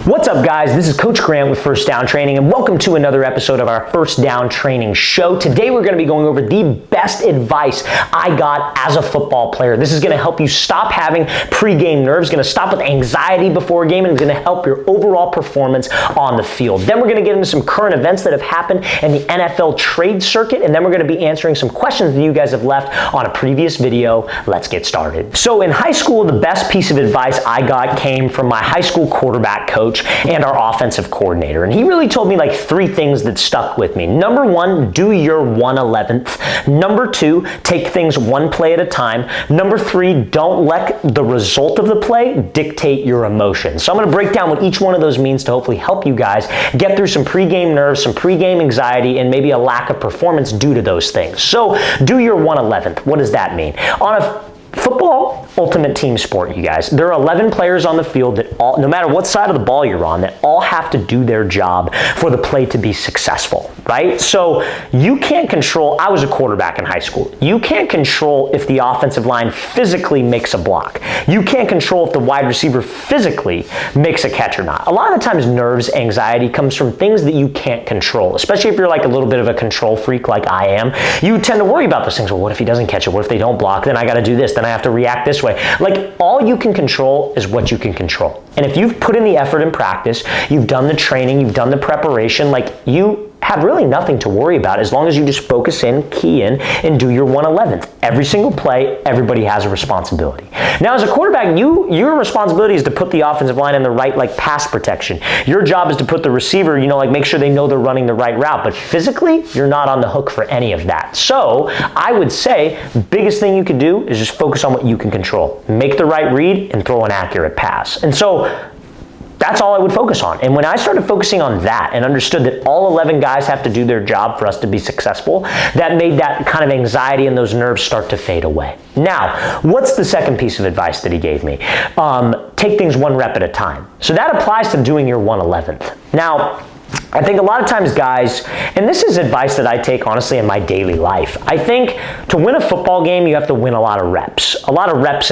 What's up, guys? This is Coach Grant with First Down Training, and welcome to another episode of our First Down Training show. Today, we're going to be going over the best advice I got as a football player. This is going to help you stop having pre-game nerves, going to stop with anxiety before a game, and going to help your overall performance on the field. Then we're going to get into some current events that have happened in the NFL trade circuit, and then we're going to be answering some questions that you guys have left on a previous video. Let's get started. So in high school, the best piece of advice I got came from my high school quarterback coach and our offensive coordinator. And he really told me like three things that stuck with me. Number one, do your 1/11th. Number two, take things one play at a time. Number three, don't let the result of the play dictate your emotions. So I'm going to break down what each one of those means to hopefully help you guys get through some pregame nerves, some pregame anxiety, and maybe a lack of performance due to those things. So do your 1/11th. What does that mean? On a football, ultimate team sport, you guys. There are 11 players on the field that all, no matter what side of the ball you're on, that all have to do their job for the play to be successful, right? So you can't control, I was a quarterback in high school. You can't control if the offensive line physically makes a block. You can't control if the wide receiver physically makes a catch or not. A lot of the times nerves, anxiety comes from things that you can't control, especially if you're like a little bit of a control freak like I am. You tend to worry about those things. Well, what if he doesn't catch it? What if they don't block? Then I got to do this. Then I have to react this way. Like, all you can control is what you can control. And if you've put in the effort in practice, you've done the training, you've done the preparation, like, you have really nothing to worry about as long as you just focus in, key in, and do your 1/11th. Every single play, everybody has a responsibility. Now, as a quarterback, your responsibility is to put the offensive line in the right, like, pass protection. Your job is to put the receiver, like, make sure they know they're running the right route. But physically, you're not on the hook for any of that. So I would say the biggest thing you can do is just focus on what you can control. Make the right read and throw an accurate pass. And so that's all I would focus on. And when I started focusing on that and understood that all 11 guys have to do their job for us to be successful, that made that kind of anxiety and those nerves start to fade away. Now, what's the second piece of advice that he gave me? Take things one rep at a time. So that applies to doing your 1/11th. Now, I think a lot of times, guys, and this is advice that I take honestly in my daily life. I think to win a football game, you have to win a lot of reps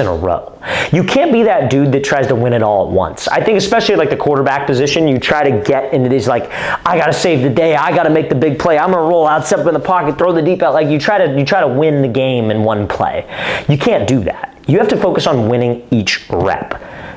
in a row. You can't be that dude that tries to win it all at once. I think especially like the quarterback position, you try to get into these like, I got to save the day. I got to make the big play. I'm going to roll out, step in the pocket, throw the deep out. Like you try to win the game in one play. You can't do that. You have to focus on winning each rep.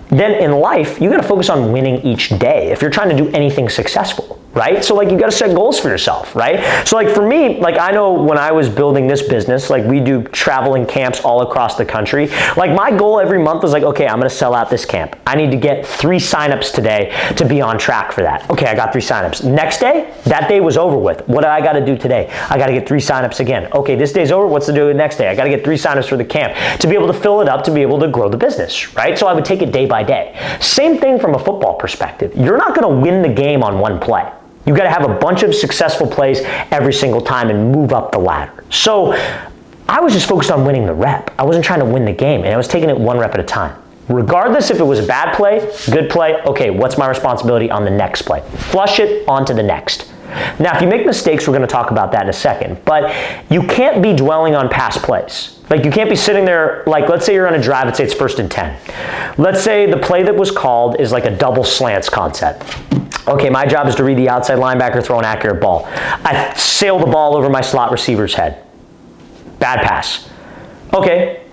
Then in life, you got to focus on winning each day if you're trying to do anything successful, right? So like you got to set goals for yourself, right? So like for me, like I know when I was building this business, like we do traveling camps all across the country. Like my goal every month was like, okay, I'm going to sell out this camp. I need to get 3 signups today to be on track for that. Okay, I got 3 signups. Next day, that day was over with. What do I got to do today? I got to get 3 signups again. Okay, this day's over. What's to do the next day? I got to get 3 signups for the camp to be able to fill it up, to be able to grow the business, right? So I would take it day by day. Same thing from a football perspective. You're not going to win the game on one play. You got to have a bunch of successful plays every single time and move up the ladder. So I was just focused on winning the rep. I wasn't trying to win the game, and I was taking it one rep at a time. Regardless if it was a bad play, good play, okay, what's my responsibility on the next play? Flush it onto the next. Now, if you make mistakes, we're going to talk about that in a second, but you can't be dwelling on past plays. Like you can't be sitting there, like let's say you're on a drive, let's say it's 1st and 10. Let's say the play that was called is like a double slants concept. Okay, my job is to read the outside linebacker, throw an accurate ball. I sail the ball over my slot receiver's head. Bad pass. Okay,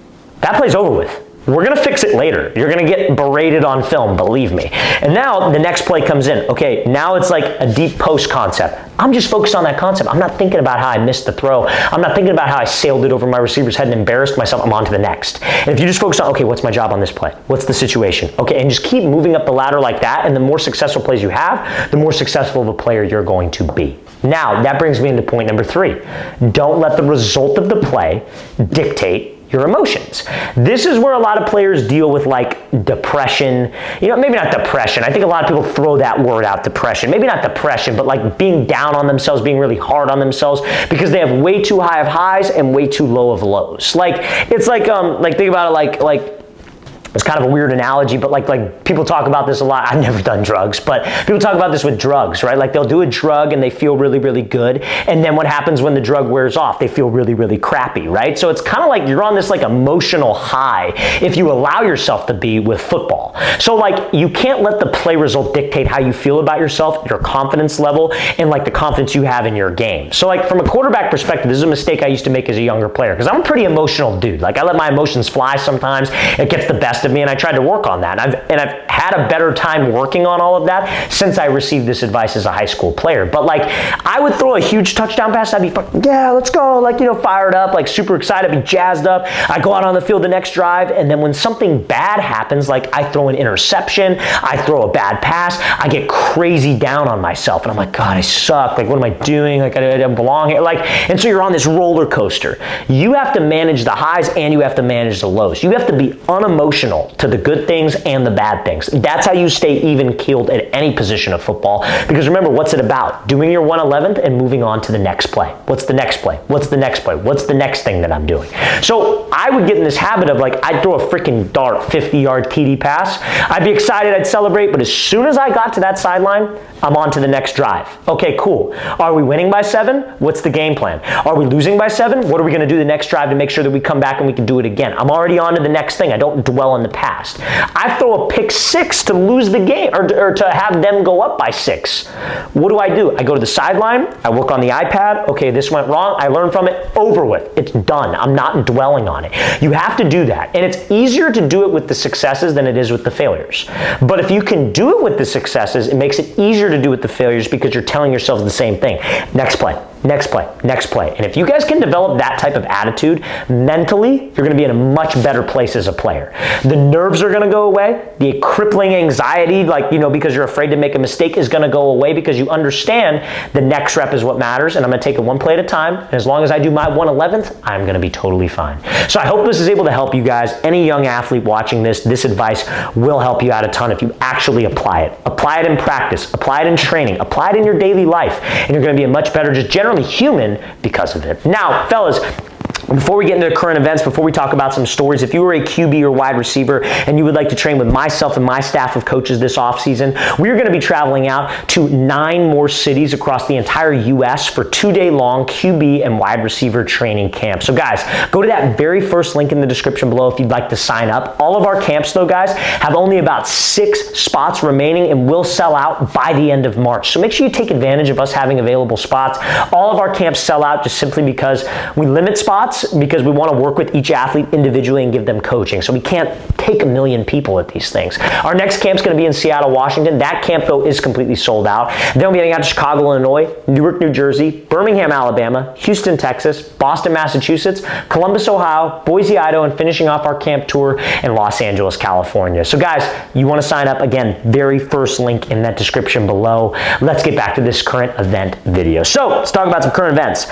that play's over with. We're going to fix it later. You're going to get berated on film, believe me. And now the next play comes in. Okay, now it's like a deep post concept. I'm just focused on that concept. I'm not thinking about how I missed the throw. I'm not thinking about how I sailed it over my receiver's head and embarrassed myself. I'm on to the next. And if you just focus on, okay, what's my job on this play? What's the situation? Okay, and just keep moving up the ladder like that, and the more successful plays you have, the more successful of a player you're going to be. Now, that brings me into point number 3. Don't let the result of the play dictate your emotions. This is where a lot of players deal with like depression. Maybe not depression. I think a lot of people throw that word out, depression. Maybe not depression, but like being down on themselves, being really hard on themselves because they have way too high of highs and way too low of lows. Like it's like think about it like It's kind of a weird analogy, but like people talk about this a lot. I've never done drugs, but people talk about this with drugs, right? Like they'll do a drug and they feel really, really good. And then what happens when the drug wears off? They feel really, really crappy, right? So it's kind of like you're on this like emotional high if you allow yourself to be with football. So like you can't let the play result dictate how you feel about yourself, your confidence level, and like the confidence you have in your game. So like from a quarterback perspective, this is a mistake I used to make as a younger player because I'm a pretty emotional dude. Like I let my emotions fly sometimes. It gets the best of me, and I tried to work on that. I've had a better time working on all of that since I received this advice as a high school player. But like I would throw a huge touchdown pass, I'd be yeah, let's go, like, you know, fired up, like super excited, be jazzed up. I go out on the field the next drive, and then when something bad happens, like I throw an interception, I throw a bad pass, I get crazy down on myself, and I'm like, God, I suck. Like, what am I doing? Like, I don't belong here. Like, and so you're on this roller coaster. You have to manage the highs and you have to manage the lows. You have to be unemotional to the good things and the bad things. That's how you stay even keeled at any position of football. Because remember, what's it about? Doing your 111th and moving on to the next play. What's the next play? What's the next play? What's the next thing that I'm doing? So I would get in this habit of like, I'd throw a freaking dart 50-yard TD pass. I'd be excited, I'd celebrate, but as soon as I got to that sideline, I'm on to the next drive. Okay, cool. Are we winning by 7? What's the game plan? Are we losing by 7? What are we going to do the next drive to make sure that we come back and we can do it again? I'm already on to the next thing. I don't dwell on the past. I throw a pick 6 to lose the game or to have them go up by 6. What do? I go to the sideline. I work on the iPad. Okay, this went wrong. I learn from it. Over with. It's done. I'm not dwelling on it. You have to do that. And it's easier to do it with the successes than it is with the failures. But if you can do it with the successes, it makes it easier to do with the failures because you're telling yourselves the same thing. Next play, next play, next play. And if you guys can develop that type of attitude mentally, you're going to be in a much better place as a player. The nerves are going to go away. The crippling anxiety, like, you know, because you're afraid to make a mistake is going to go away because you understand the next rep is what matters, and I'm going to take it one play at a time. And as long as I do my 111th, I'm going to be totally fine. So I hope this is able to help you guys. Any young athlete watching this advice will help you out a ton if you actually apply it. Apply it in practice, apply it in training, apply it in your daily life, and you're going to be a much better, just generally human because of it. Now, fellas, before we get into the current events, before we talk about some stories, if you were a QB or wide receiver and you would like to train with myself and my staff of coaches this offseason, we're going to be traveling out to 9 more cities across the entire U.S. for 2-day-long QB and wide receiver training camps. So guys, go to that very first link in the description below if you'd like to sign up. All of our camps, though, guys, have only about 6 spots remaining and will sell out by the end of March. So make sure you take advantage of us having available spots. All of our camps sell out just simply because we limit spots, because we want to work with each athlete individually and give them coaching. So we can't take 1 million people at these things. Our next camp's going to be in Seattle, Washington. That camp, though, is completely sold out. Then we'll be heading out to Chicago, Illinois, Newark, New Jersey, Birmingham, Alabama, Houston, Texas, Boston, Massachusetts, Columbus, Ohio, Boise, Idaho, and finishing off our camp tour in Los Angeles, California. So guys, you want to sign up, again, very first link in that description below. Let's get back to this current event video. So let's talk about some current events.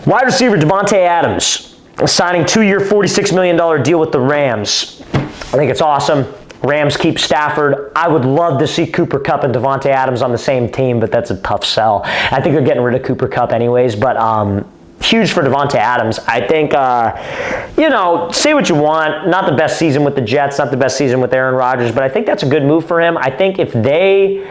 Wide receiver Davante Adams signing 2-year, $46 million deal with the Rams. I think it's awesome. Rams keep Stafford. I would love to see Cooper Kupp and Davante Adams on the same team, but that's a tough sell. I think they're getting rid of Cooper Kupp anyways, but huge for Davante Adams. I think, you know, say what you want. Not the best season with the Jets, not the best season with Aaron Rodgers, but I think that's a good move for him. I think if they...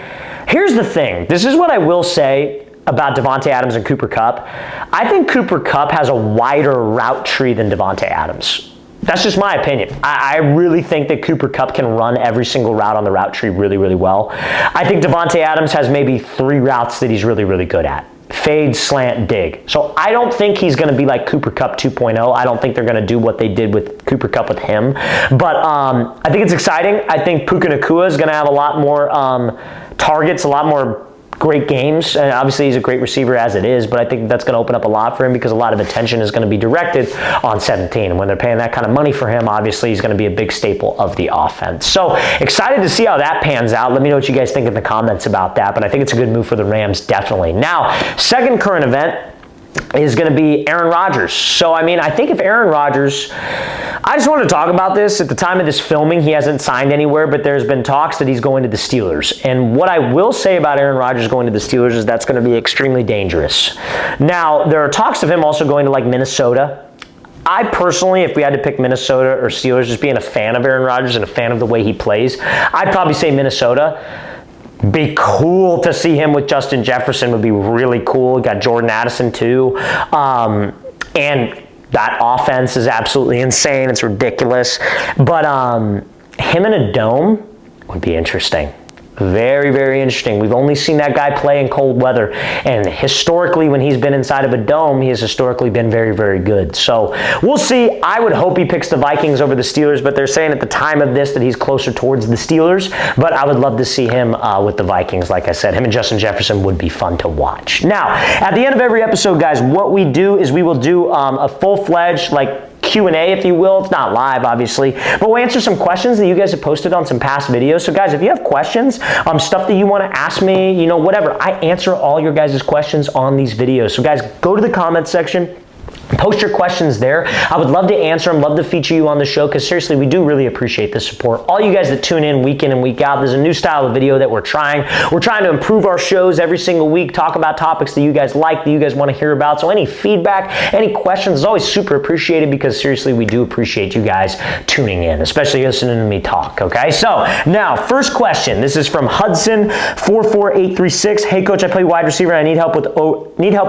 Here's the thing. This is what I will say about Davante Adams and Cooper Kupp. I think Cooper Kupp has a wider route tree than Davante Adams. That's just my opinion. I really think that Cooper Kupp can run every single route on the route tree really, really well. I think Davante Adams has maybe 3 routes that he's really, really good at. Fade, slant, dig. So I don't think he's going to be like Cooper Kupp 2.0. I don't think they're going to do what they did with Cooper Kupp with him. But I think it's exciting. I think Puka Nacua is going to have a lot more targets, a lot more great games, and obviously he's a great receiver as it is, but I think that's going to open up a lot for him because a lot of attention is going to be directed on 17, and when they're paying that kind of money for him, obviously he's going to be a big staple of the offense. So excited to see how that pans out. Let me know what you guys think in the comments about that, but I think it's a good move for the Rams, definitely. Now, second current event is going to be Aaron Rodgers. So, I mean, I think if Aaron Rodgers, I just wanted to talk about this. At the time of this filming, he hasn't signed anywhere, but there's been talks that he's going to the Steelers. And what I will say about Aaron Rodgers going to the Steelers is that's going to be extremely dangerous. Now, there are talks of him also going to like Minnesota. I personally, if we had to pick Minnesota or Steelers, just being a fan of Aaron Rodgers and a fan of the way he plays, I'd probably say Minnesota. Be cool to see him with Justin Jefferson, would be really cool. Got Jordan Addison too. And that offense is absolutely insane. It's ridiculous. But him in a dome would be interesting. Very, very interesting. We've only seen that guy play in cold weather. And historically, when he's been inside of a dome, he has historically been very, very good. So we'll see. I would hope he picks the Vikings over the Steelers, but they're saying at the time of this that he's closer towards the Steelers. But I would love to see him with the Vikings. Like I said, him and Justin Jefferson would be fun to watch. Now, at the end of every episode, guys, what we do is we will do a full-fledged, Q&A, if you will. It's not live, obviously, but we'll answer some questions that you guys have posted on some past videos. So guys, if you have questions, stuff that you want to ask me, whatever, I answer all your guys' questions on these videos. So guys, go to the comments section. Post your questions there. I would love to answer them, love to feature you on the show, because seriously, we do really appreciate the support. All you guys that tune in week and week out, there's a new style of video that we're trying. We're trying to improve our shows every single week, talk about topics that you guys like, that you guys want to hear about. So any feedback, any questions is always super appreciated, because seriously, we do appreciate you guys tuning in, especially listening to me talk, okay? So now, first question. This is from Hudson44836. Hey coach, I play wide receiver and I need help with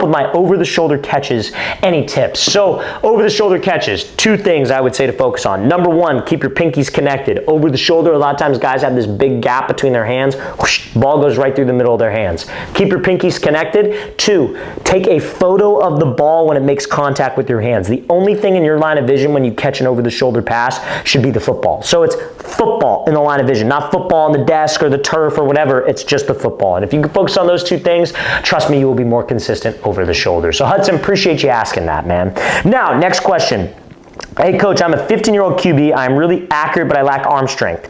my over-the-shoulder catches. Any tips? So over-the-shoulder catches, two things I would say to focus on. Number one, keep your pinkies connected. Over the shoulder, a lot of times guys have this big gap between their hands. Whoosh, ball goes right through the middle of their hands. Keep your pinkies connected. Two, take a photo of the ball when it makes contact with your hands. The only thing in your line of vision when you catch an over-the-shoulder pass should be the football. So it's football in the line of vision, not football on the desk or the turf or whatever. It's just the football. And if you can focus on those two things, trust me, you will be more consistent over the shoulder. So Hudson, appreciate you asking that, man. Now, next question. Hey coach, I'm a 15-year-old QB. I'm really accurate, but I lack arm strength.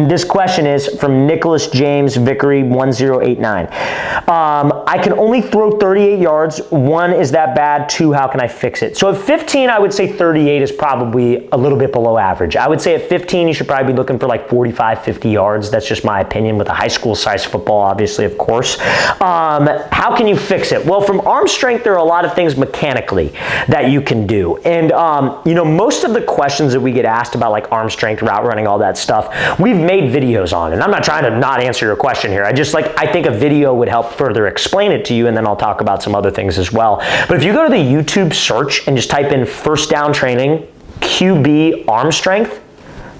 This question is from Nicholas James Vickery 1089. I can only throw 38 yards. One, is that bad? Two, how can I fix it? So at 15, I would say 38 is probably a little bit below average. I would say at 15, you should probably be looking for 45, 50 yards. That's just my opinion with a high school size football, obviously, of course. How can you fix it? Well, from arm strength, there are a lot of things mechanically that you can do. And most of the questions that we get asked about arm strength, route running, all that stuff, we've made videos on. And I'm not trying to not answer your question here. I think a video would help further explain it to you, and then I'll talk about some other things as well. But if you go to the YouTube search and just type in first down training, QB arm strength,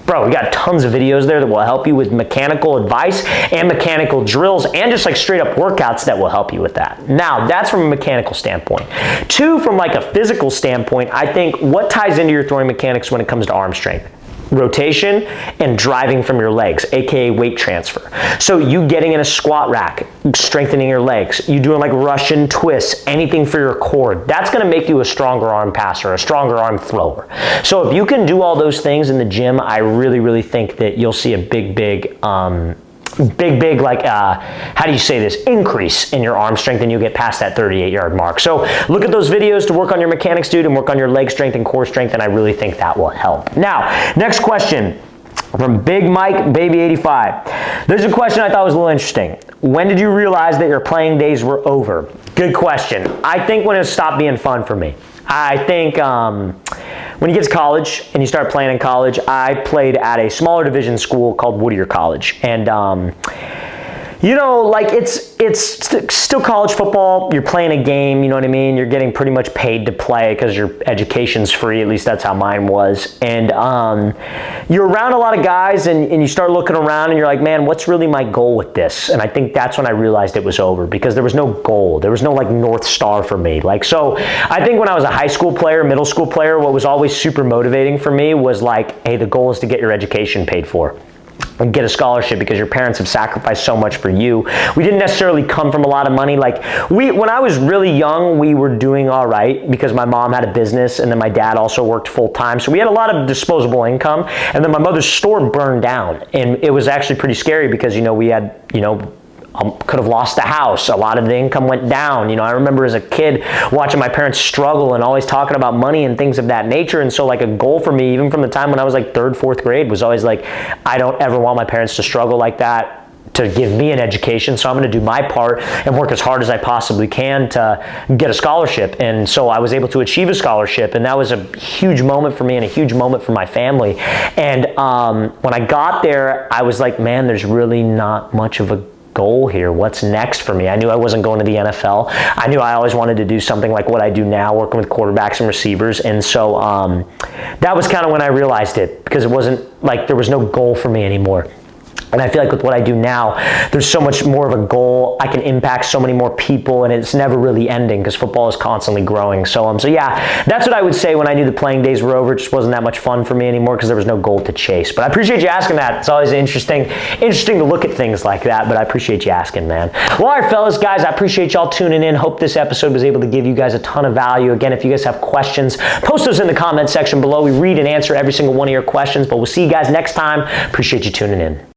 bro, we got tons of videos there that will help you with mechanical advice and mechanical drills and just straight up workouts that will help you with that. Now, that's from a mechanical standpoint. Two, from a physical standpoint, I think what ties into your throwing mechanics when it comes to arm strength? Rotation and driving from your legs, aka weight transfer. So you getting in a squat rack, strengthening your legs, you doing Russian twists, anything for your core, that's gonna make you a stronger arm passer, a stronger arm thrower. So if you can do all those things in the gym, I really, really think that you'll see a big how do you say this, increase in your arm strength, and you'll get past that 38-yard mark. So look at those videos to work on your mechanics, dude, and work on your leg strength and core strength, and I really think that will help. Now, next question from Big Mike Baby 85. There's a question I thought was a little interesting. When did you realize that your playing days were over? Good question. I think when it stopped being fun for me. I think when you get to college and you start playing in college, I played at a smaller division school called Whittier College. And, it's still college football. You're playing a game, you know what I mean? You're getting pretty much paid to play because your education's free. At least that's how mine was. And you're around a lot of guys and you start looking around and you're like, man, what's really my goal with this? And I think that's when I realized it was over, because there was no goal. There was no North Star for me. So I think when I was a high school player, middle school player, what was always super motivating for me was hey, the goal is to get your education paid for and get a scholarship because your parents have sacrificed so much for you. We didn't necessarily come from a lot of money. When I was really young, we were doing all right because my mom had a business and then my dad also worked full time. So we had a lot of disposable income, and then my mother's store burned down, and it was actually pretty scary because, we had, could have lost the house. A lot of the income went down. I remember as a kid watching my parents struggle and always talking about money and things of that nature. And so a goal for me, even from the time when I was 3rd, 4th grade, was always I don't ever want my parents to struggle like that. to give me an education, so I'm going to do my part and work as hard as I possibly can to get a scholarship. And so I was able to achieve a scholarship, and that was a huge moment for me and a huge moment for my family. And when I got there, I was like, man, there's really not much of a goal here. What's next for me? I knew I wasn't going to the NFL. I knew I always wanted to do something like what I do now, working with quarterbacks and receivers. And so that was kind of when I realized it, because it wasn't like there was no goal for me anymore. And I feel like with what I do now, there's so much more of a goal. I can impact so many more people, and it's never really ending because football is constantly growing. So yeah, that's what I would say when I knew the playing days were over. It just wasn't that much fun for me anymore because there was no goal to chase. But I appreciate you asking that. It's always interesting to look at things like that, but I appreciate you asking, man. Well, all right, fellas, guys, I appreciate y'all tuning in. Hope this episode was able to give you guys a ton of value. Again, if you guys have questions, post those in the comment section below. We read and answer every single one of your questions, but we'll see you guys next time. Appreciate you tuning in.